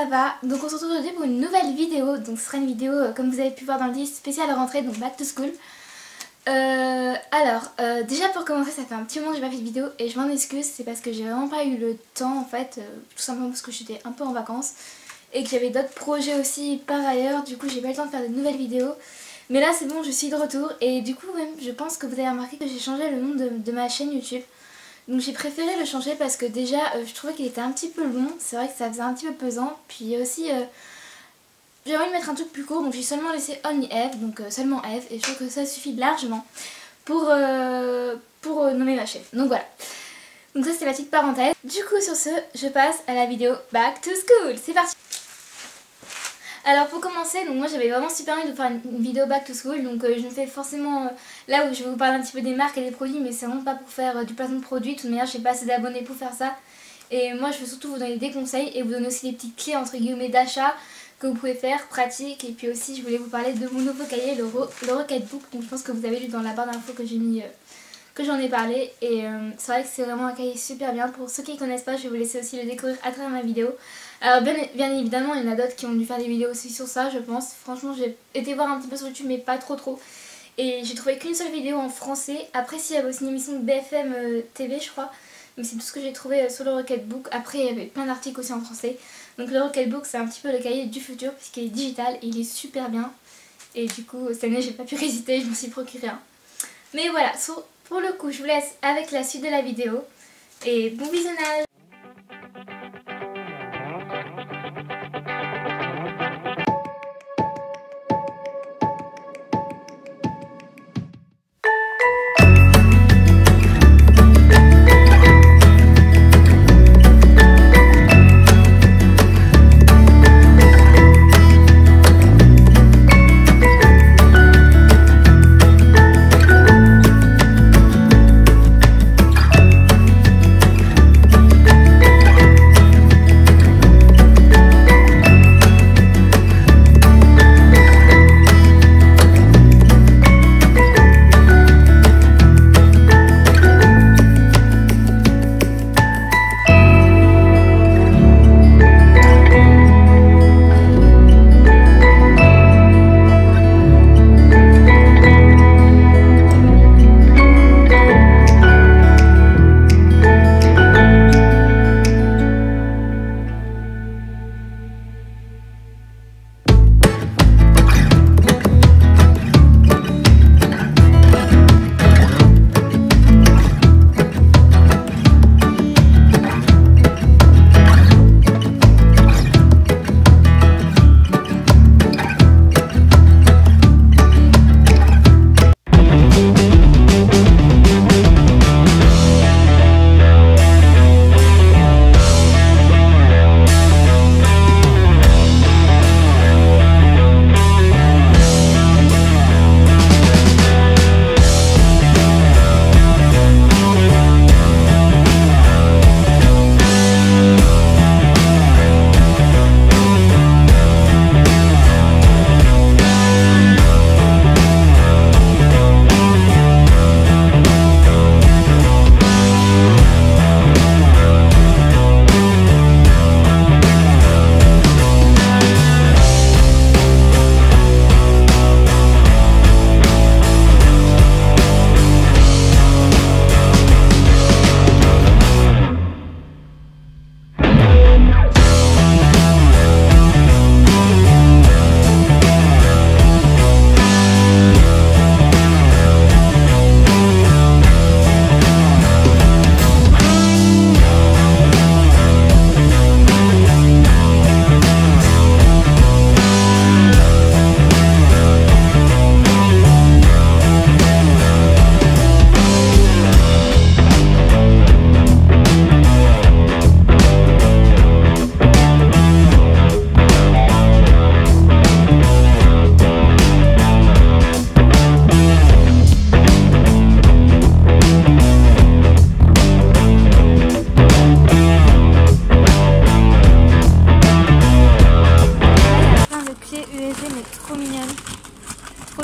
va? Donc on se retrouve aujourd'hui pour une nouvelle vidéo. Donc ce sera une vidéo comme vous avez pu voir dans le titre spéciale rentrée, donc back to school. Déjà pour commencer, ça fait un petit moment que j'ai pas fait de vidéo et je m'en excuse, c'est parce que j'ai vraiment pas eu le temps en fait, tout simplement parce que j'étais un peu en vacances et que j'avais d'autres projets aussi par ailleurs, du coup j'ai pas eu le temps de faire de nouvelles vidéos. Mais là c'est bon, je suis de retour et du coup même je pense que vous avez remarqué que j'ai changé le nom de ma chaîne YouTube. Donc j'ai préféré le changer parce que déjà je trouvais qu'il était un petit peu long, c'est vrai que ça faisait un petit peu pesant, puis aussi j'ai envie de mettre un truc plus court, donc j'ai seulement laissé Only Eve, donc seulement Eve, et je trouve que ça suffit largement pour nommer ma chaîne. Donc voilà. Donc ça c'était la petite parenthèse. Du coup sur ce, je passe à la vidéo Back to School. C'est parti. Alors pour commencer, donc moi j'avais vraiment super envie de faire une vidéo Back to School, donc je me fais forcément là où je vais vous parler un petit peu des marques et des produits, mais c'est vraiment pas pour faire du placement de produits. De toute manière j'ai pas assez d'abonnés pour faire ça. Et moi je veux surtout vous donner des conseils et vous donner aussi des petites clés entre guillemets d'achat que vous pouvez faire, pratique. Et puis aussi je voulais vous parler de mon nouveau cahier, le Rocketbook. Donc je pense que vous avez lu dans la barre d'infos que j'ai mis, que j'en ai parlé. Et c'est vrai que c'est vraiment un cahier super bien. Pour ceux qui ne connaissent pas, je vais vous laisser aussi le découvrir à travers ma vidéo. Alors bien évidemment il y en a d'autres qui ont dû faire des vidéos aussi sur ça je pense. Franchement j'ai été voir un petit peu sur YouTube mais pas trop. Et j'ai trouvé qu'une seule vidéo en français. Après s'il y avait aussi une émission de BFM TV je crois. Donc c'est tout ce que j'ai trouvé sur le Rocketbook. Après il y avait plein d'articles aussi en français. Donc le Rocketbook c'est un petit peu le cahier du futur puisqu'il est digital et il est super bien. Et du coup cette année j'ai pas pu résister, je m'en suis procuré un. Mais voilà, pour le coup je vous laisse avec la suite de la vidéo. Et bon visionnage.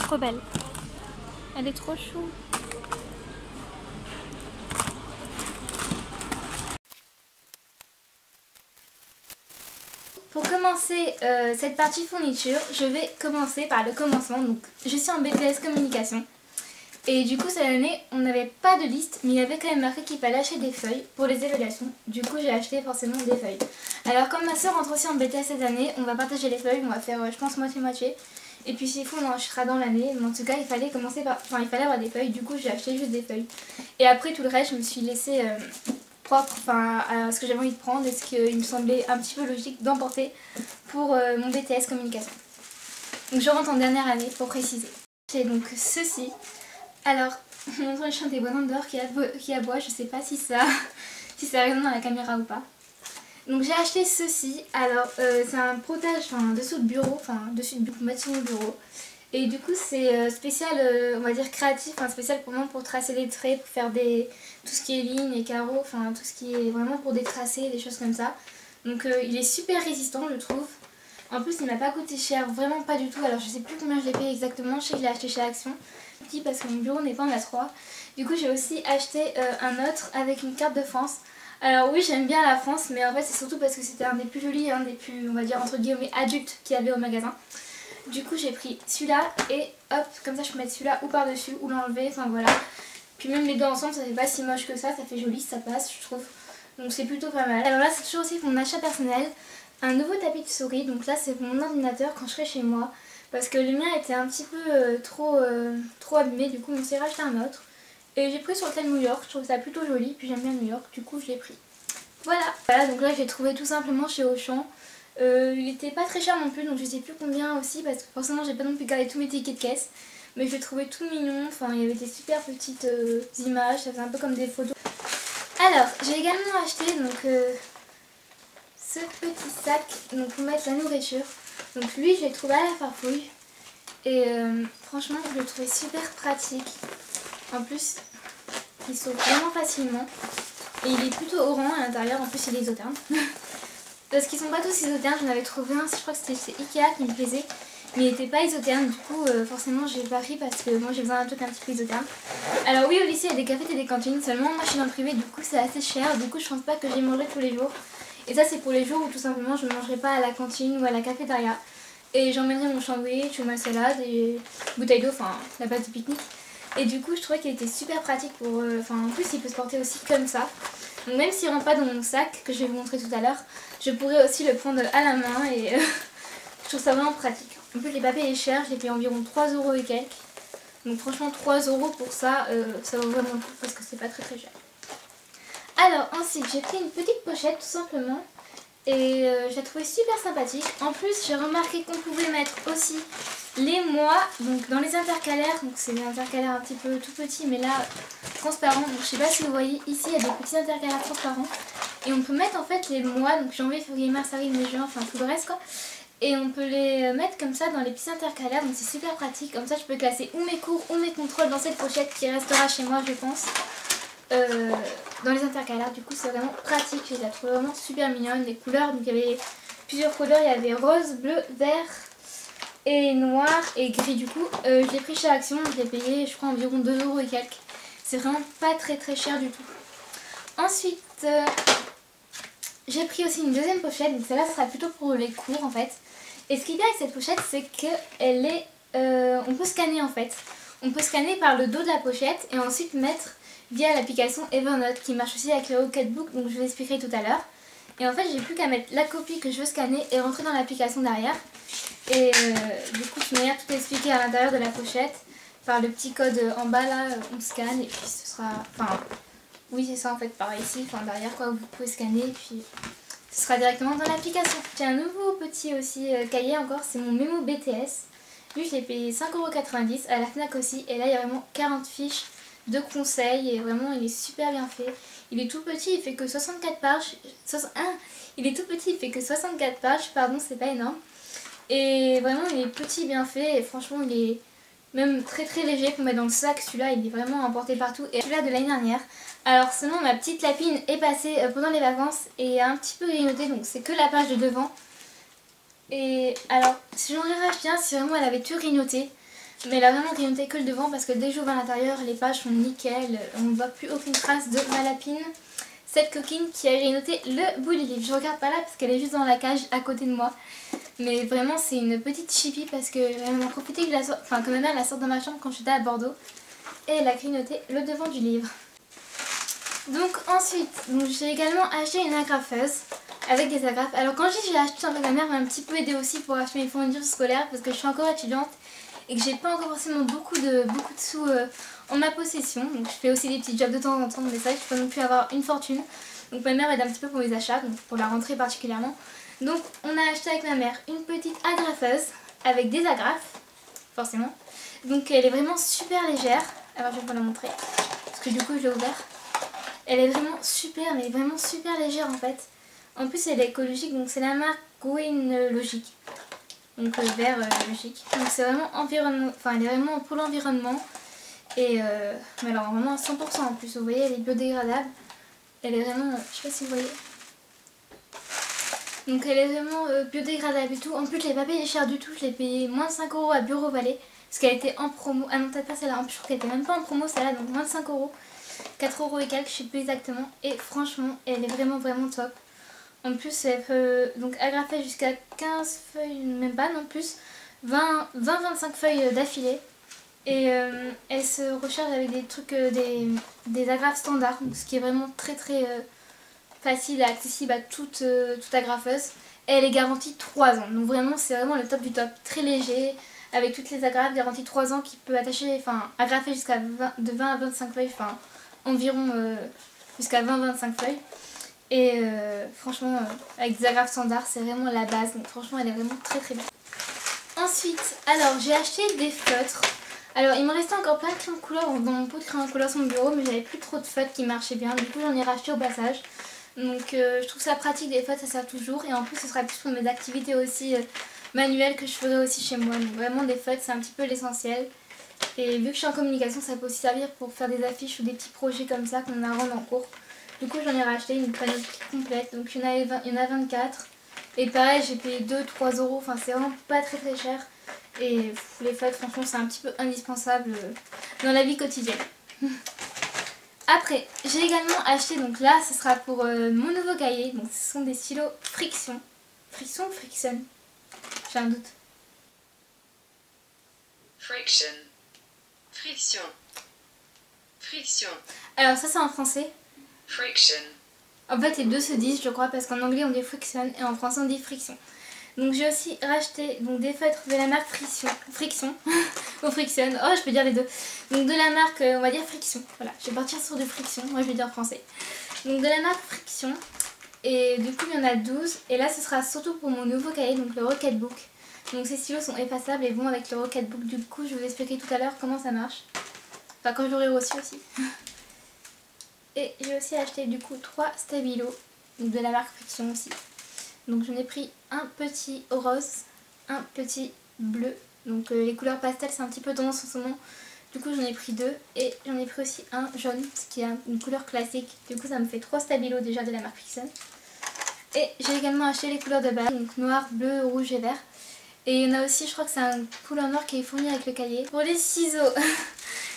Trop belle. Elle est trop chou. Pour commencer, commencer cette partie fourniture, je vais commencer par le commencement. Donc je suis en BTS communication. Et du coup cette année on n'avait pas de liste, mais il y avait quand même marqué qu'il fallait acheter des feuilles pour les évaluations. Du coup j'ai acheté forcément des feuilles. Alors comme ma soeur rentre aussi en BTS cette année, on va partager les feuilles, on va faire je pense moitié-moitié. Et puis s'il faut on en achètera dans l'année, mais en tout cas il fallait commencer par... Enfin il fallait avoir des feuilles, du coup j'ai acheté juste des feuilles. Et après tout le reste je me suis laissée propre à ce que j'avais envie de prendre et ce qu'il me semblait un petit peu logique d'emporter pour mon BTS communication. Donc je rentre en dernière année pour préciser. J'ai donc ceci. Alors, on entend le chien des bonhommes dehors qui aboie, je sais pas si ça résonne dans la caméra ou pas. Donc j'ai acheté ceci, alors c'est un protège dessous de bureau, dessus de mettre sur mon bureau. Et du coup c'est spécial, on va dire créatif, spécial pour moi pour tracer les traits, pour faire tout ce qui est lignes et carreaux, tout ce qui est vraiment pour des tracés, des choses comme ça. Donc il est super résistant je trouve. En plus il m'a pas coûté cher, vraiment pas du tout, alors je sais plus combien je l'ai payé exactement, je sais que je l'ai acheté chez Action. Petit parce que mon bureau n'est pas en A3. Du coup j'ai aussi acheté un autre avec une carte de France. Alors oui j'aime bien la France, mais en fait c'est surtout parce que c'était un des plus jolis, un des plus on va dire entre guillemets adultes qu'il y avait au magasin. Du coup j'ai pris celui-là et hop comme ça je peux mettre celui-là ou par dessus ou l'enlever, voilà. Puis même les deux ensemble ça fait pas si moche que ça fait joli, ça passe je trouve. Donc c'est plutôt pas mal. Alors là c'est toujours aussi pour mon achat personnel. Un nouveau tapis de souris, donc là c'est pour mon ordinateur quand je serai chez moi. Parce que le mien était un petit peu trop abîmé, du coup on s'est racheté un autre. Et j'ai pris sur le thème New York, je trouve ça plutôt joli, puis j'aime bien New York, du coup je l'ai pris. Voilà, donc là j'ai trouvé tout simplement chez Auchan. Il était pas très cher non plus, donc je sais plus combien aussi, parce que forcément j'ai pas non plus gardé tous mes tickets de caisse. Mais je l'ai trouvé tout mignon, il y avait des super petites images, ça faisait un peu comme des photos. Alors, j'ai également acheté donc ce petit sac donc pour mettre la nourriture. Donc lui je l'ai trouvé à la Farfouille et franchement je l'ai trouvé super pratique. En plus il s'ouvre vraiment facilement et il est plutôt orange à l'intérieur, en plus il est isotherme. Parce qu'ils sont pas tous isothermes, j'en avais trouvé un, je crois que c'était chez Ikea qui me plaisait. Mais il n'était pas isotherme, du coup forcément j'ai pas pris parce que moi j'ai besoin d'un truc un petit peu isotherme. Alors oui au lycée il y a des cafés et des cantines, seulement moi je suis dans le privé, du coup c'est assez cher, du coup je pense pas que j'y mangerai tous les jours. Et ça c'est pour les jours où tout simplement je ne mangerai pas à la cantine ou à la cafétéria. Et j'emmènerai mon sandwich ou ma salade et bouteille d'eau, la base de pique-nique. Et du coup je trouvais qu'il était super pratique pour... en plus il peut se porter aussi comme ça. Donc même s'il rentre pas dans mon sac, que je vais vous montrer tout à l'heure, je pourrais aussi le prendre à la main et je trouve ça vraiment pratique. En plus je l'ai pas payé cher, je l'ai payé environ 3 € et quelques. Donc franchement 3 € pour ça, ça vaut vraiment le coup parce que c'est pas très cher. Alors ensuite j'ai pris une petite pochette tout simplement et je la trouvais super sympathique. En plus j'ai remarqué qu'on pouvait mettre aussi les mois donc dans les intercalaires. Donc c'est des intercalaires un petit peu tout petits mais là transparents. Donc je sais pas si vous voyez ici il y a des petits intercalaires transparents. Et on peut mettre en fait les mois, donc janvier, février, mars, avril, mai, juin, tout le reste quoi. Et on peut les mettre comme ça dans les petits intercalaires, donc c'est super pratique. Comme ça je peux classer ou mes cours ou mes contrôles dans cette pochette qui restera chez moi je pense. Dans les intercalaires, du coup c'est vraiment pratique, je la trouve vraiment super mignonne. Les couleurs, donc il y avait plusieurs couleurs, il y avait rose, bleu, vert et noir et gris. Du coup je l'ai pris chez Action, je l'ai payé je crois environ 2 € et quelques. C'est vraiment pas très cher du tout. Ensuite j'ai pris aussi une deuxième pochette, donc celle-là sera plutôt pour les cours en fait. Et ce qui est bien avec cette pochette c'est qu'elle est, on peut scanner en fait. On peut scanner par le dos de la pochette et ensuite mettre via l'application Evernote qui marche aussi avec le Rocketbook, donc je vous expliquerai tout à l'heure. Et en fait j'ai plus qu'à mettre la copie que je veux scanner et rentrer dans l'application derrière. Et du coup de toute manière tout est expliqué à l'intérieur de la pochette. Par le petit code en bas là on scanne et puis ce sera... oui c'est ça en fait par ici, derrière quoi vous pouvez scanner et puis ce sera directement dans l'application. J'ai un nouveau petit aussi cahier encore, c'est mon mémo BTS. Lui je l'ai payé 5,90 € à la Fnac aussi et là il y a vraiment 40 fiches de conseils et vraiment il est super bien fait. Il est tout petit, il fait que 64 pages. Il est tout petit, il fait que 64 pages, pardon, c'est pas énorme. Et vraiment il est petit, bien fait et franchement il est même très léger pour mettre dans le sac. Celui-là il est vraiment emporté partout. Et celui-là de l'année dernière. Alors seulement ma petite lapine est passée pendant les vacances et a un petit peu grignoté, donc c'est que la page de devant. Et alors si j'en ai racheté un, si vraiment elle avait tout grignoté. Mais elle a vraiment grignoté que le devant parce que dès que j'ouvre à l'intérieur les pages sont nickel, on ne voit plus aucune trace de ma lapine. cette coquine qui a grignoté le bout du livre. Je regarde pas là parce qu'elle est juste dans la cage à côté de moi. Mais vraiment c'est une petite chipie parce qu'elle m'a profité que, que ma mère la sorte dans ma chambre quand j'étais à Bordeaux. Et elle a grignoté le devant du livre. Donc ensuite, j'ai également acheté une agrafeuse avec des agrafes. Alors quand j'ai acheté, en fait, ma mère m'a un petit peu aidé aussi pour acheter mes fournitures scolaires parce que je suis encore étudiante et que j'ai pas encore forcément beaucoup de sous en ma possession. Donc je fais aussi des petits jobs de temps en temps, mais c'est vrai que je peux non plus avoir une fortune. Donc ma mère aide un petit peu pour mes achats, donc pour la rentrée particulièrement. Donc on a acheté avec ma mère une petite agrafeuse avec des agrafes, forcément. Donc elle est vraiment super légère. Alors je vais vous la montrer parce que du coup je l'ai ouvert. Elle est vraiment super, mais vraiment super légère en fait. En plus elle est écologique, donc c'est la marque Green Logic. Donc vert logique. Donc c'est vraiment environnement, enfin elle est vraiment pour l'environnement. Et mais alors vraiment à 100% en plus, vous voyez elle est biodégradable. Elle est vraiment, je sais pas si vous voyez. Donc elle est vraiment biodégradable et tout. En plus je l'ai pas payé cher du tout, je l'ai payé moins de 5 € à Bureau Vallée. Parce qu'elle était en promo, ah non peut-être pas celle-là, je crois qu'elle était même pas en promo celle-là, donc moins de 5 €. 4 € et quelques, je sais plus exactement. Et franchement elle est vraiment top. En plus elle peut donc agrafer jusqu'à 15 feuilles, même pas non plus, 20-25 feuilles d'affilée. Et elle se recharge avec des trucs, des agrafes standards, ce qui est vraiment très facile et accessible à toute agrafeuse. Et elle est garantie 3 ans, donc vraiment c'est vraiment le top du top, très léger, avec toutes les agrafes, garantie 3 ans qui peut attacher, enfin agrafer jusqu'à de 20 à 25 feuilles, enfin environ jusqu'à 20-25 feuilles. Et franchement avec des agrafes standards c'est vraiment la base, donc franchement elle est vraiment très bien. Ensuite, alors j'ai acheté des feutres. Alors il me restait encore plein de crayons de couleur dans mon pot de crayons de couleur sur mon bureau, mais j'avais plus trop de feutres qui marchaient bien, du coup j'en ai racheté au passage. Donc je trouve ça pratique, des feutres ça sert toujours, et en plus ce sera plus pour mes activités aussi manuelles que je ferai aussi chez moi. Donc vraiment des feutres c'est un petit peu l'essentiel. Et vu que je suis en communication ça peut aussi servir pour faire des affiches ou des petits projets comme ça qu'on a à rendre en cours. Du coup j'en ai racheté une panoplie complète, donc il y en a 24. Et pareil j'ai payé 2-3 €, enfin c'est vraiment pas très cher. Et les feutres franchement c'est un petit peu indispensable dans la vie quotidienne. Après j'ai également acheté, donc là ce sera pour mon nouveau cahier, donc ce sont des stylos Friction. Friction ou Friction? J'ai un doute. Friction. Friction. Friction. Alors ça c'est en français. Friction. En fait les deux se disent je crois, parce qu'en anglais on dit friction et en français on dit friction. Donc j'ai aussi racheté donc, des feutres de la marque Friction ou Friction, oh je peux dire les deux. Donc de la marque on va dire Friction, voilà je vais partir sur du Friction, moi je vais dire en français. Donc de la marque Friction, et du coup il y en a 12, et là ce sera surtout pour mon nouveau cahier, donc le Rocketbook. Donc ces stylos sont effaçables et vont avec le Rocketbook, du coup je vais vous expliquer tout à l'heure comment ça marche. Enfin quand je l'aurai reçu aussi. Et j'ai aussi acheté du coup 3 stabilos, donc de la marque Friction aussi. Donc j'en ai pris un petit rose, un petit bleu. Donc les couleurs pastel c'est un petit peu tendance en ce moment. Du coup j'en ai pris 2 et j'en ai pris aussi un jaune, ce qui est une couleur classique. Du coup ça me fait 3 stabilos déjà de la marque Friction. Et j'ai également acheté les couleurs de base, donc noir, bleu, rouge et vert. Et il y en a aussi, je crois que c'est un couleur noire qui est fourni avec le cahier. Pour les ciseaux,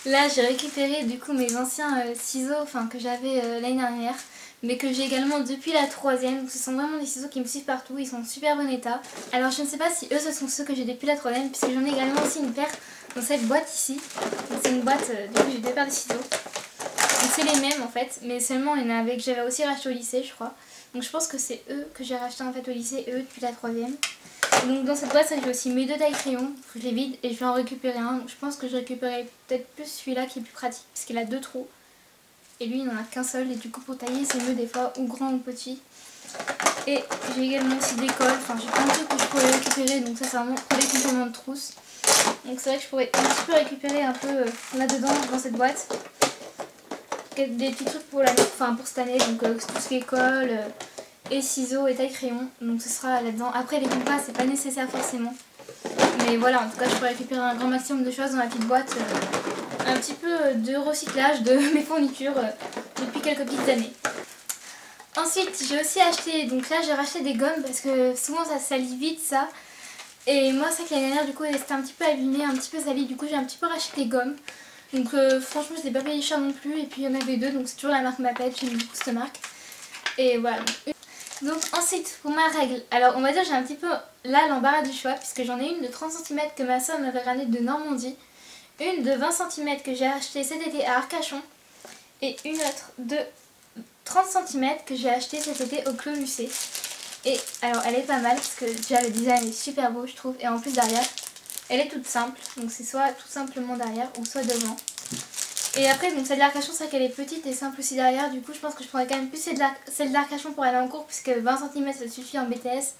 là j'ai récupéré du coup mes anciens ciseaux que j'avais l'année dernière, mais que j'ai également depuis la 3e. Donc ce sont vraiment des ciseaux qui me suivent partout, ils sont en super bon état. Alors je ne sais pas si eux ce sont ceux que j'ai depuis la 3e, puisque j'en ai également aussi une paire dans cette boîte ici. C'est une boîte, du coup j'ai 2 paires de ciseaux. Donc c'est les mêmes en fait, mais seulement il y en avait que j'avais aussi racheté au lycée je crois. Donc je pense que c'est eux que j'ai racheté en fait au lycée, eux depuis la 3e. Donc dans cette boîte j'ai aussi mes 2 tailles crayons, je les vide et je vais en récupérer un. Donc je pense que je récupérerai peut-être plus celui-là qui est plus pratique, parce qu'il a 2 trous. Et lui il n'en a qu'un seul, et du coup pour tailler c'est mieux des fois, ou grand ou petit. Et j'ai également aussi des cols, enfin j'ai plein de trucs que je pourrais récupérer, donc ça c'est vraiment pour les compléments de trousse. Donc c'est vrai que je pourrais un petit peu récupérer un peu là-dedans, dans cette boîte. Des petits trucs pour pour cette année, donc tout ce qui est colle et ciseaux et taille crayon, donc ce sera là-dedans. Après les compas c'est pas nécessaire forcément, mais voilà, en tout cas je pourrais récupérer un grand maximum de choses dans la petite boîte. Un petit peu de recyclage de mes fournitures depuis quelques petites années. Ensuite j'ai aussi acheté, donc là j'ai racheté des gommes parce que souvent ça salit vite ça. Et moi c'est que l'année dernière du coup elle était un petit peu abîmée, un petit peu salie, du coup j'ai un petit peu racheté des gommes. Donc franchement je l'ai pas payé cher non plus, et puis il y en avait 2, donc c'est toujours la marque Maped, j'aime beaucoup cette marque. Et voilà. Donc ensuite pour ma règle, alors on va dire j'ai un petit peu là l'embarras du choix puisque j'en ai une de 30 cm que ma soeur m'avait ramenée de Normandie, une de 20 cm que j'ai achetée cet été à Arcachon et une autre de 30 cm que j'ai achetée cet été au Clos Lucé. Et alors elle est pas mal parce que déjà le design est super beau je trouve et en plus derrière elle est toute simple, donc c'est soit tout simplement derrière ou soit devant. Et après, donc celle d'Arcachon, c'est vrai qu'elle est petite et simple aussi derrière. Du coup, je pense que je prendrais quand même plus celle d'Arcachon pour aller en cours, puisque 20 cm ça suffit en BTS.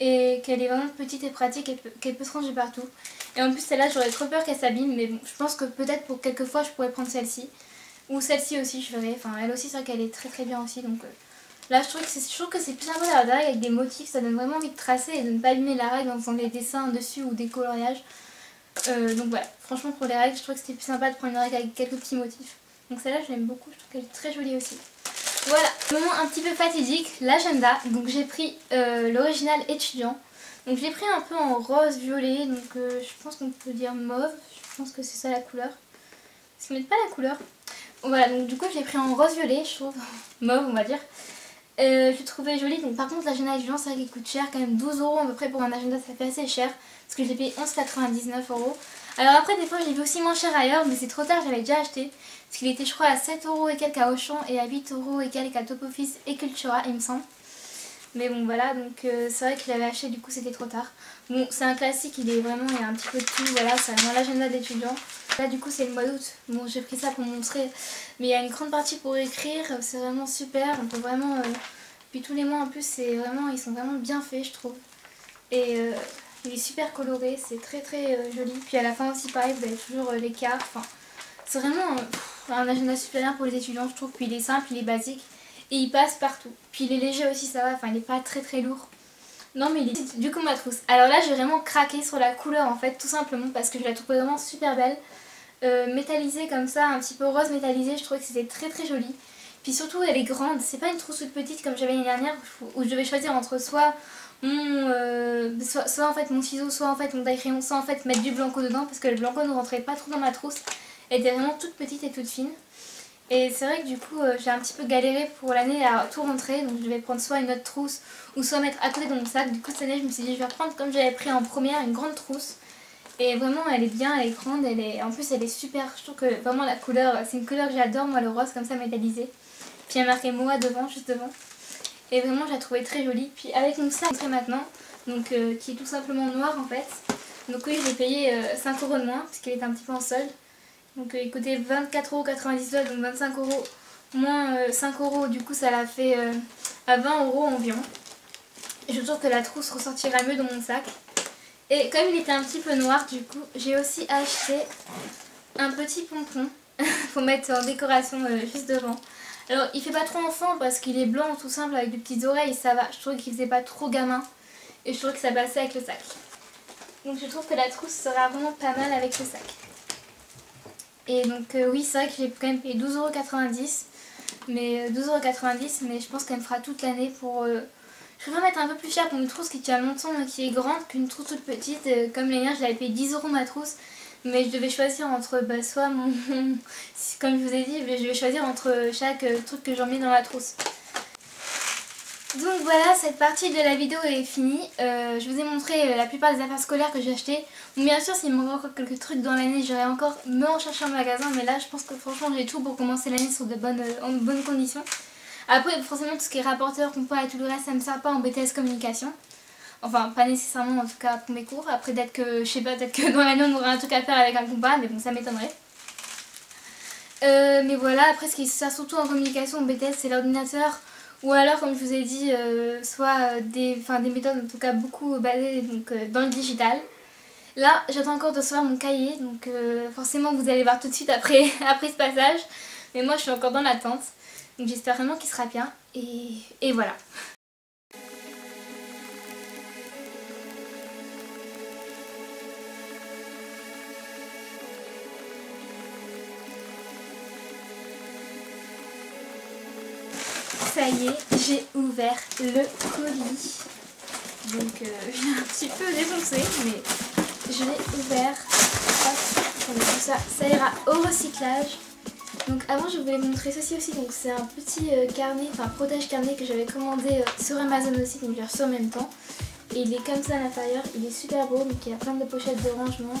Et qu'elle est vraiment petite et pratique et qu'elle peut se ranger partout. Et en plus, celle-là, j'aurais trop peur qu'elle s'abîme. Mais bon, je pense que peut-être pour quelques fois, je pourrais prendre celle-ci. Ou celle-ci aussi, je ferais. Enfin, elle aussi, c'est vrai qu'elle est très très bien aussi. Donc là, je trouve que c'est plus sympa d'avoir des règles avec des motifs. Ça donne vraiment envie de tracer et de ne pas abîmer la règle en faisant des dessins dessus ou des coloriages. Donc voilà, franchement pour les règles je trouve que c'était plus sympa de prendre une règle avec quelques petits motifs. Donc celle-là je l'aime beaucoup, je trouve qu'elle est très jolie aussi. Voilà, moment un petit peu fatidique, l'agenda. Donc j'ai pris l'original étudiant. Donc je l'ai pris un peu en rose violet, donc je pense qu'on peut dire mauve. Je pense que c'est ça la couleur. Parce qu'ils mettent pas la couleur. Voilà, donc du coup je l'ai pris en rose violet, je trouve, mauve on va dire. Je trouvais joli, donc par contre l'agenda étudiant c'est vrai qu'il coûte cher, quand même 12 € à peu près pour un agenda, ça fait assez cher parce que je l'ai payé 11,99 €. Alors après des fois je l'ai vu aussi moins cher ailleurs, mais c'est trop tard, j'avais déjà acheté parce qu'il était je crois à 7 € et quelques à Auchan et à 8 € et quelques à Top Office et Cultura il me semble. Mais bon voilà, donc c'est vrai que je l'avais acheté, du coup c'était trop tard. Bon c'est un classique, il y a un petit peu de tout, voilà, c'est vraiment l'agenda d'étudiant. Là du coup c'est le mois d'août, bon j'ai pris ça pour montrer, mais il y a une grande partie pour écrire, c'est vraiment super, on peut vraiment... Puis tous les mois en plus c'est vraiment, ils sont vraiment bien faits je trouve. Et il est super coloré, c'est très très joli. Puis à la fin aussi pareil, vous avez toujours les cartes, enfin c'est vraiment un agenda super bien pour les étudiants je trouve. Puis il est simple, il est basique et il passe partout. Puis il est léger aussi, ça va, enfin il n'est pas très très lourd. Non mais il est... Du coup ma trousse. Alors là j'ai vraiment craqué sur la couleur en fait, tout simplement parce que je la trouve vraiment super belle. Métallisée comme ça, un petit peu rose métallisé, je trouvais que c'était très très joli. Puis surtout elle est grande, c'est pas une trousse toute petite comme j'avais l'année dernière où je devais choisir entre soit soit en fait mon ciseau, soit en fait mon taille-crayon, soit en fait mettre du blanco dedans parce que le blanco ne rentrait pas trop dans ma trousse. Elle était vraiment toute petite et toute fine. Et c'est vrai que du coup j'ai un petit peu galéré pour l'année à tout rentrer, donc je devais prendre soit une autre trousse ou soit mettre à côté de mon sac. Du coup cette année je me suis dit je vais reprendre comme j'avais pris en première une grande trousse. Et vraiment elle est bien, elle est grande, en plus elle est super, je trouve que vraiment la couleur, c'est une couleur que j'adore moi, le rose comme ça métallisé. Puis il y a marqué Moa devant, juste devant. Et vraiment je la trouvais très jolie. Puis avec mon sac maintenant, donc qui est tout simplement noir en fait. Donc oui je l'ai payé 5 € de moins parce qu'il était un petit peu en solde. Donc il coûtait 24,99 €, donc 25 € moins 5 €, du coup ça l'a fait à 20 € environ. Et je trouve que la trousse ressortira mieux dans mon sac. Et comme il était un petit peu noir, du coup j'ai aussi acheté un petit pompon pour mettre en décoration juste devant. Alors il fait pas trop enfant parce qu'il est blanc tout simple avec des petites oreilles, ça va. Je trouvais qu'il faisait pas trop gamin et je trouvais que ça passait avec le sac. Donc je trouve que la trousse sera vraiment pas mal avec le sac. Et donc oui c'est vrai que j'ai quand même payé 12,90 €, mais 12,90 €, mais je pense qu'elle me fera toute l'année pour... Je préfère mettre un peu plus cher pour une trousse qui tient longtemps mais qui est grande qu'une trousse toute petite. Comme l'année dernière j'avais payé 10 € ma trousse, mais je devais choisir entre soit mon... Comme je vous ai dit, je vais choisir entre chaque truc que j'en mets dans la trousse. Donc voilà, cette partie de la vidéo est finie. Je vous ai montré la plupart des affaires scolaires que j'ai achetées. Bon, bien sûr, s'il me manque encore quelques trucs dans l'année, j'irai encore me en chercher en magasin. Mais là, je pense que franchement, j'ai tout pour commencer l'année sur en bonnes conditions. Après, forcément, tout ce qui est rapporteur, compas et tout le reste, ça me sert pas en BTS communication. Enfin, pas nécessairement en tout cas pour mes cours. Après, peut-être que, je sais pas, peut-être que dans l'année, on aura un truc à faire avec un compas, mais bon, ça m'étonnerait. Mais voilà, après, ce qui sert surtout en communication en BTS, c'est l'ordinateur. Ou alors, comme je vous ai dit, soit des méthodes en tout cas beaucoup basées donc, dans le digital. Là, j'attends encore de recevoir mon cahier, donc forcément vous allez voir tout de suite après, après ce passage. Mais moi, je suis encore dans l'attente, donc j'espère vraiment qu'il sera bien. Et voilà. Ça y est, j'ai ouvert le colis. Donc je l'ai un petit peu défoncé, mais je l'ai ouvert. Hop, tout ça, ça ira au recyclage. Donc avant je voulais vous montrer ceci aussi, donc c'est un petit carnet, enfin protège carnet que j'avais commandé sur Amazon aussi, donc j'ai reçu en même temps. Et il est comme ça à l'intérieur, il est super beau, donc il y a plein de pochettes de rangement.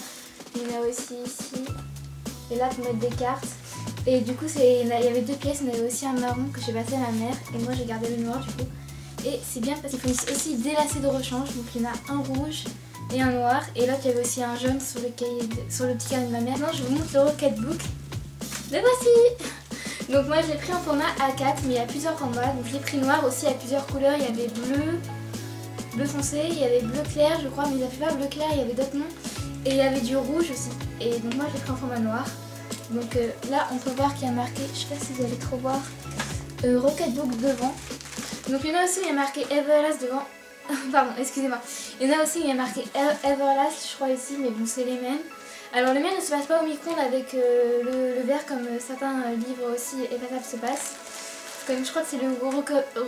Il y en a aussi ici, et là pour mettre des cartes. Et du coup il y avait deux pièces, il y en avait aussi un marron que j'ai passé à ma mère, et moi j'ai gardé le noir du coup. Et c'est bien parce qu'il faut aussi des lacets de rechange, donc il y en a un rouge et un noir. Et là il y avait aussi un jaune sur le petit carnet de ma mère. Maintenant je vous montre le Rocketbook. Le voici. Donc moi je l'ai pris en format A4, mais il y a plusieurs formats. Donc je l'ai pris noir aussi, il y a plusieurs couleurs. Il y avait bleu foncé, il y avait bleu clair je crois, mais il a fait pas bleu clair, il y avait d'autres noms. Et il y avait du rouge aussi. Et donc moi je l'ai pris en format noir. Donc là on peut voir qu'il y a marqué, je sais pas si vous allez trop voir, Rocketbook devant. Donc il y en a aussi où il y a marqué Everlast devant. Pardon, excusez-moi. Il y en a aussi où il y a marqué Everlast, je crois ici, mais bon c'est les mêmes. Alors le mien ne se passe pas au micro-ondes avec le verre comme certains livres aussi effaçables se passent. Comme je crois que c'est le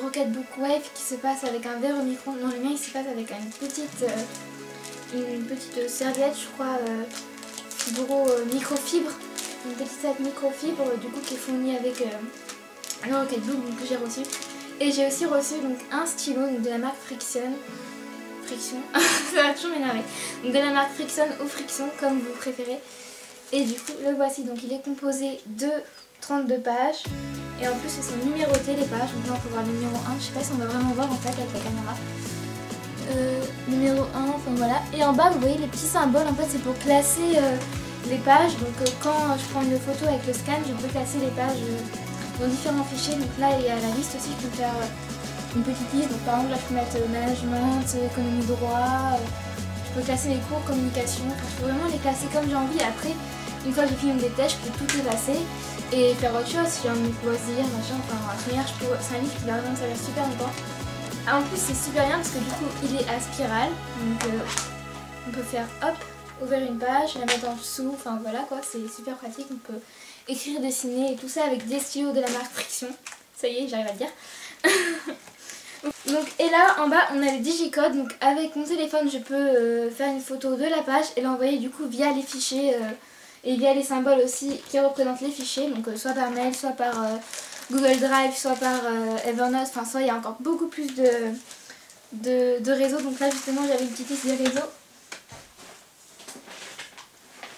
Rocketbook Wave qui se passe avec un verre au micro-ondes. Non, le mien il se passe avec une petite serviette, je crois, gros microfibre. Une petite serviette microfibre du coup qui est fournie avec le Rocketbook donc, que j'ai reçu. Et j'ai aussi reçu donc un stylo donc, de la marque Friction, ça va toujours m'énerver, donc de la marque Friction ou Friction comme vous préférez. Et du coup le voici, donc il est composé de 32 pages et en plus ils sont numérotés les pages, donc là on peut voir le numéro 1, je sais pas si on va vraiment voir en fait avec la caméra. Numéro 1, enfin voilà, et en bas vous voyez les petits symboles, en fait c'est pour classer les pages, donc quand je prends une photo avec le scan je peux classer les pages dans différents fichiers. Donc là il y a la liste aussi, je peux faire une petite liste, donc par exemple là je peux mettre management, économie de droit, je peux classer les cours, communication, enfin, je peux vraiment les classer comme j'ai envie. Après une fois que j'ai fini des tests je peux tout effacer et faire autre chose, si j'ai envie de loisir, machin, enfin rien, c'est un livre qui va vraiment me servir super longtemps. Ah, en plus c'est super bien parce que du coup il est à spirale, donc on peut faire hop, ouvrir une page, la mettre en dessous, enfin voilà quoi, c'est super pratique, on peut écrire, dessiner et tout ça avec des stylos de la marque Friction. Ça y est, j'arrive à le dire. Donc, et là en bas on a le digicode, donc avec mon téléphone je peux faire une photo de la page et l'envoyer du coup via les fichiers et via les symboles aussi qui représentent les fichiers, donc soit par mail, soit par Google Drive, soit par Evernote, enfin soit il y a encore beaucoup plus de réseaux. Donc là justement j'avais une petite liste de réseaux.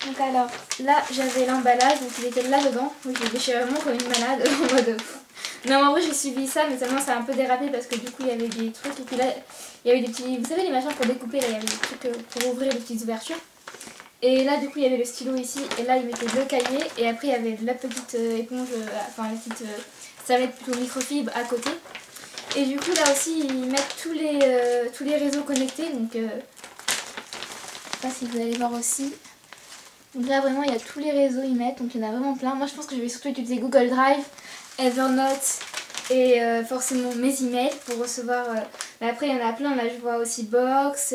Donc alors là j'avais l'emballage, donc il était là dedans, oui je l'ai déchiré vraiment comme une malade en mode... Non en vrai j'ai suivi ça mais seulement ça a un peu dérapé parce que du coup il y avait des trucs et puis là il y avait des petits... Vous savez les machins pour découper, là il y avait des trucs pour ouvrir les petites ouvertures. Et là du coup il y avait le stylo ici et là il mettait le cahier et après il y avait la petite éponge, enfin la petite serviette plutôt microfibre à côté. Et du coup là aussi ils mettent tous les réseaux connectés, donc je sais pas si vous allez voir aussi. Donc là vraiment il y a tous les réseaux ils mettent, donc il y en a vraiment plein. Moi je pense que je vais surtout utiliser Google Drive, Evernote et forcément mes emails pour recevoir. Mais après il y en a plein, là je vois aussi Box,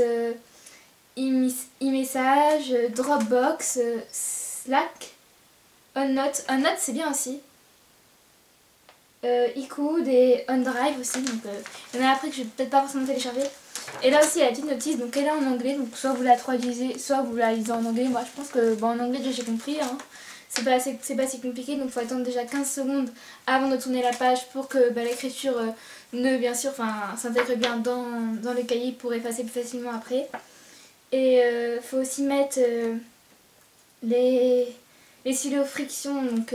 e-message, Dropbox, Slack, OneNote. OneNote c'est bien aussi. iCloud et OneDrive aussi, donc il y en a après que je vais peut-être pas forcément télécharger. Et là aussi il y a la petite notice, donc elle est en anglais, donc soit vous la traduisez, soit vous la lisez en anglais. Moi je pense que en anglais déjà j'ai compris, hein. C'est pas si compliqué, donc il faut attendre déjà 15 secondes avant de tourner la page pour que l'écriture bien sûr s'intègre bien dans le cahier pour effacer plus facilement après. Et faut aussi mettre les stylos Friction, donc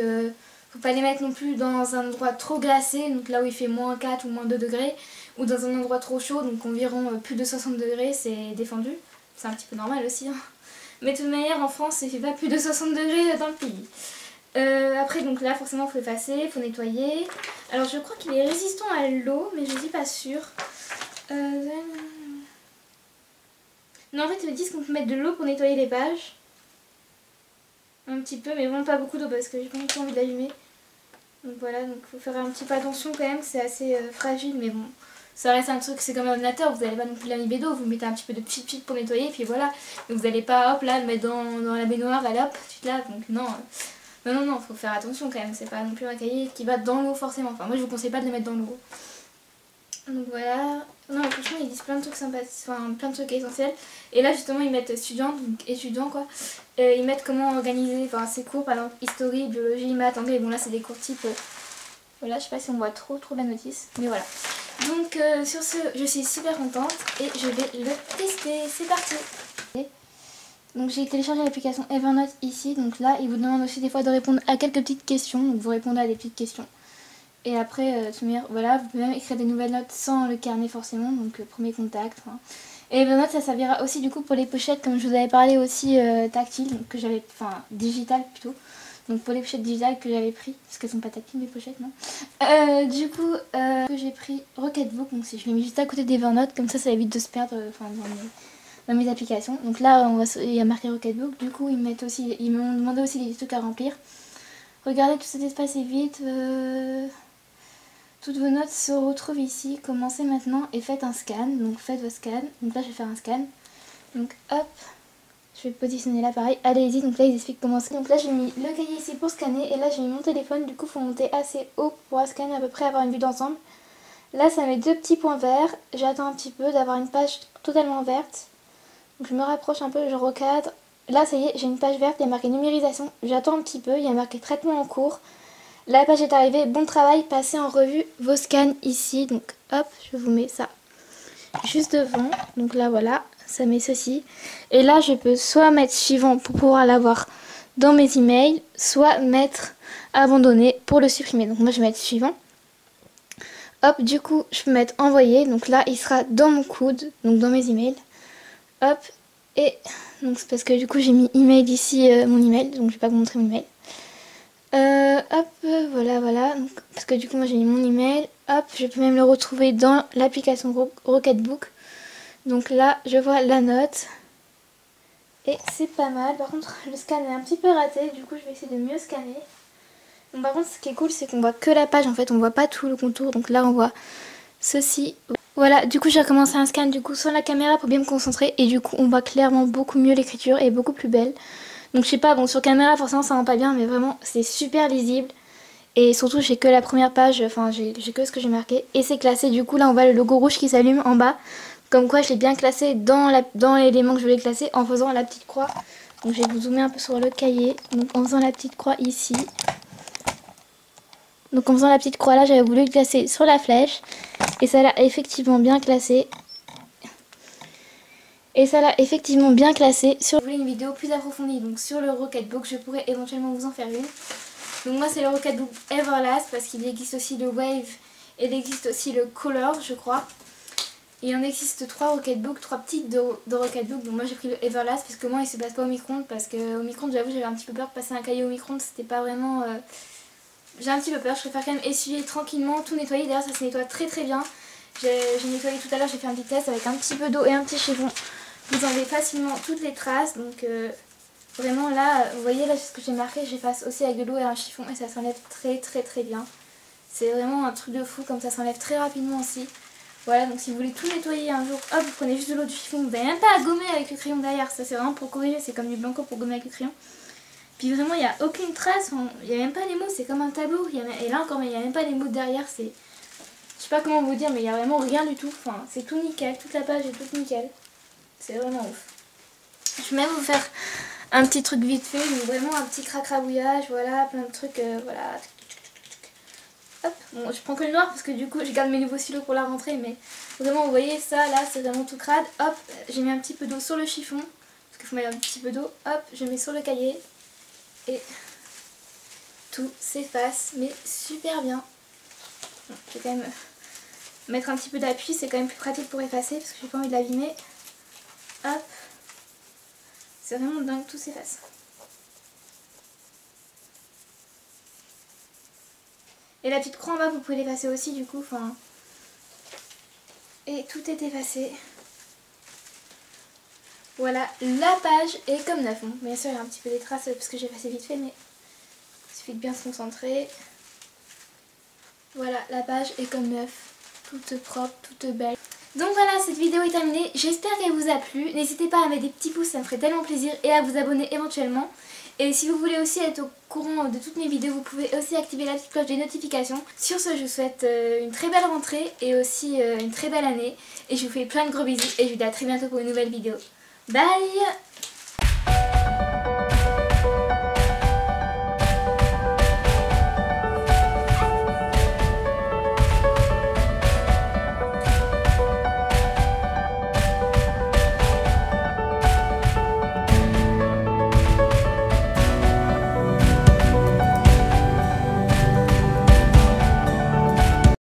faut pas les mettre non plus dans un endroit trop glacé, donc là où il fait moins 4 ou moins 2 degrés, ou dans un endroit trop chaud, donc environ plus de 60 degrés, c'est défendu. C'est un petit peu normal aussi, hein. Mais de toute manière en France il fait pas plus de 60 degrés dans le pays. Après donc là forcément il faut effacer, il faut nettoyer. Alors je crois qu'il est résistant à l'eau mais je suis pas sûre. Non en fait ils me disent qu'on peut mettre de l'eau pour nettoyer les pages. Un petit peu mais vraiment pas beaucoup d'eau parce que j'ai pas du tout envie de l'allumer. Donc voilà, donc faut faire un petit peu attention quand même, c'est assez fragile mais bon. Ça reste un truc, c'est comme un ordinateur, vous n'allez pas non plus l'animer d'eau, vous mettez un petit peu de pchit pour nettoyer et puis voilà. Donc vous n'allez pas hop là le mettre dans la baignoire, allez hop, tu te laves. Donc non, non, faut faire attention quand même, c'est pas non plus un cahier qui va dans l'eau forcément. Enfin moi je vous conseille pas de le mettre dans l'eau. Donc voilà. Non, mais franchement, ils disent plein de trucs sympathiques, enfin plein de trucs essentiels. Et là, justement, ils mettent étudiant, donc étudiant quoi. Ils mettent comment organiser ses cours, par exemple, histoire, biologie, maths, anglais. Bon, là, c'est des cours type. Voilà, je sais pas si on voit trop la notice, mais voilà. Donc, sur ce, je suis super contente et je vais le tester. C'est parti! Donc, j'ai téléchargé l'application Evernote ici. Donc là, il vous demande aussi des fois de répondre à quelques petites questions. Donc, vous répondez à des petites questions. Et après, voilà, vous pouvez même écrire des nouvelles notes sans le carnet forcément, donc premier contact. Hein. Et Evernote, ça servira aussi du coup pour les pochettes, comme je vous avais parlé aussi tactiles, donc, que j'avais, digitales plutôt. Donc pour les pochettes digitales que j'avais pris, parce qu'elles sont pas tactiles les pochettes, non. Du coup, que j'ai pris Rocketbook, donc je l'ai mis juste à côté d'Evernote, comme ça évite de se perdre dans mes applications. Donc là, il y a marqué Rocketbook, du coup ils m'ont demandé aussi des trucs à remplir. Regardez, tout cet espace est vide. Toutes vos notes se retrouvent ici. Commencez maintenant et faites un scan. Donc faites vos scans. Donc là je vais faire un scan. Donc hop, je vais positionner là pareil. Allez-y, donc là ils expliquent comment c'est. Donc là j'ai mis le cahier ici pour scanner. Et là j'ai mis mon téléphone. Du coup il faut monter assez haut pour scanner à peu près, avoir une vue d'ensemble. Là ça met 2 petits points verts. J'attends un petit peu d'avoir une page totalement verte. Donc je me rapproche un peu, je recadre. Là ça y est, j'ai une page verte, il y a marqué numérisation. J'attends un petit peu, il y a marqué traitement en cours. La page est arrivée, bon travail, passez en revue vos scans ici. Donc hop, je vous mets ça juste devant. Donc là voilà, ça met ceci. Et là je peux soit mettre suivant pour pouvoir l'avoir dans mes emails, soit mettre abandonné pour le supprimer. Donc moi je vais mettre suivant. Hop, du coup je peux mettre envoyer. Donc là il sera dans mon coude, donc dans mes emails. Hop, et donc c'est parce que du coup j'ai mis email ici, mon email, donc je vais pas vous montrer mon email. Hop, voilà, donc, parce que du coup moi j'ai mis mon email. Hop, je peux même le retrouver dans l'application Rocketbook. Donc là je vois la note et c'est pas mal. Par contre le scan est un petit peu raté, du coup je vais essayer de mieux scanner. Donc par contre ce qui est cool c'est qu'on voit que la page en fait, on voit pas tout le contour. Donc là on voit ceci. Voilà, du coup j'ai recommencé un scan du coup sans la caméra pour bien me concentrer et du coup on voit clairement beaucoup mieux l'écriture et beaucoup plus belle. Donc je sais pas, bon sur caméra forcément ça rend pas bien mais vraiment c'est super lisible. Et surtout j'ai que la première page, j'ai que ce que j'ai marqué et c'est classé. Du coup là on voit le logo rouge qui s'allume en bas. Comme quoi je l'ai bien classé dans l'élément que je voulais classer en faisant la petite croix. Donc je vais vous zoomer un peu sur le cahier. Donc en faisant la petite croix ici. Donc en faisant la petite croix là j'avais voulu le classer sur la flèche. Et ça l'a effectivement bien classé. Et ça l'a effectivement bien classé. Si vous voulez une vidéo plus approfondie donc sur le Rocketbook, je pourrais éventuellement vous en faire une. Donc moi c'est le Rocketbook Everlast parce qu'il existe aussi le Wave et il existe aussi le Color je crois. Et il en existe 3 Rocketbook, 3 petites de Rocketbook. Donc moi j'ai pris le Everlast parce que moi il se passe pas au micro-ondes. Parce qu'au micro-ondes j'avoue j'avais un petit peu peur de passer un cahier au micro-ondes. C'était pas vraiment... J'ai un petit peu peur, je préfère quand même essuyer tranquillement, tout nettoyer. D'ailleurs ça se nettoie très très bien. J'ai nettoyé tout à l'heure, j'ai fait un petit test avec un petit peu d'eau et un petit chiffon. Vous enlevez facilement toutes les traces. Donc vraiment là, vous voyez là ce que j'ai marqué, j'efface aussi avec de l'eau et un chiffon. Et ça s'enlève très très très bien. C'est vraiment un truc de fou, comme ça s'enlève très rapidement aussi. Voilà, donc si vous voulez tout nettoyer un jour, hop, vous prenez juste de l'eau, du chiffon. Vous n'avez même pas à gommer avec le crayon derrière. Ça c'est vraiment pour corriger, c'est comme du blanco pour gommer avec le crayon. Puis vraiment il n'y a aucune trace, il n'y a même pas les mots, c'est comme un tableau. Et là encore, il n'y a même pas les mots derrière, c'est... Je sais pas comment vous dire, mais il n'y a vraiment rien du tout. Enfin, c'est tout nickel, toute la page est toute nickel. C'est vraiment ouf. Je vais même vous faire un petit truc vite fait, mais vraiment un petit cracrabouillage, voilà, plein de trucs, voilà. Hop, bon, je prends que le noir parce que du coup je garde mes nouveaux stylos pour la rentrée, mais vraiment vous voyez ça, là c'est vraiment tout crade. Hop, j'ai mis un petit peu d'eau sur le chiffon, parce qu'il faut mettre un petit peu d'eau. Hop, je mets sur le cahier et tout s'efface, mais super bien. Bon, je vais quand même mettre un petit peu d'appui, c'est quand même plus pratique pour effacer parce que j'ai pas envie de l'abîmer. Hop, c'est vraiment dingue, tout s'efface. Et la petite croix en bas vous pouvez l'effacer aussi du coup, enfin... Et tout est effacé. Voilà, la page est comme neuf. Bon, bien sûr il y a un petit peu des traces parce que j'ai effacé vite fait, mais il suffit de bien se concentrer. Voilà, la page est comme neuf, toute propre, toute belle. Donc voilà, cette vidéo est terminée, j'espère qu'elle vous a plu. N'hésitez pas à mettre des petits pouces, ça me ferait tellement plaisir, et à vous abonner éventuellement. Et si vous voulez aussi être au courant de toutes mes vidéos, vous pouvez aussi activer la petite cloche des notifications. Sur ce, je vous souhaite une très belle rentrée et aussi une très belle année. Et je vous fais plein de gros bisous et je vous dis à très bientôt pour une nouvelle vidéo. Bye!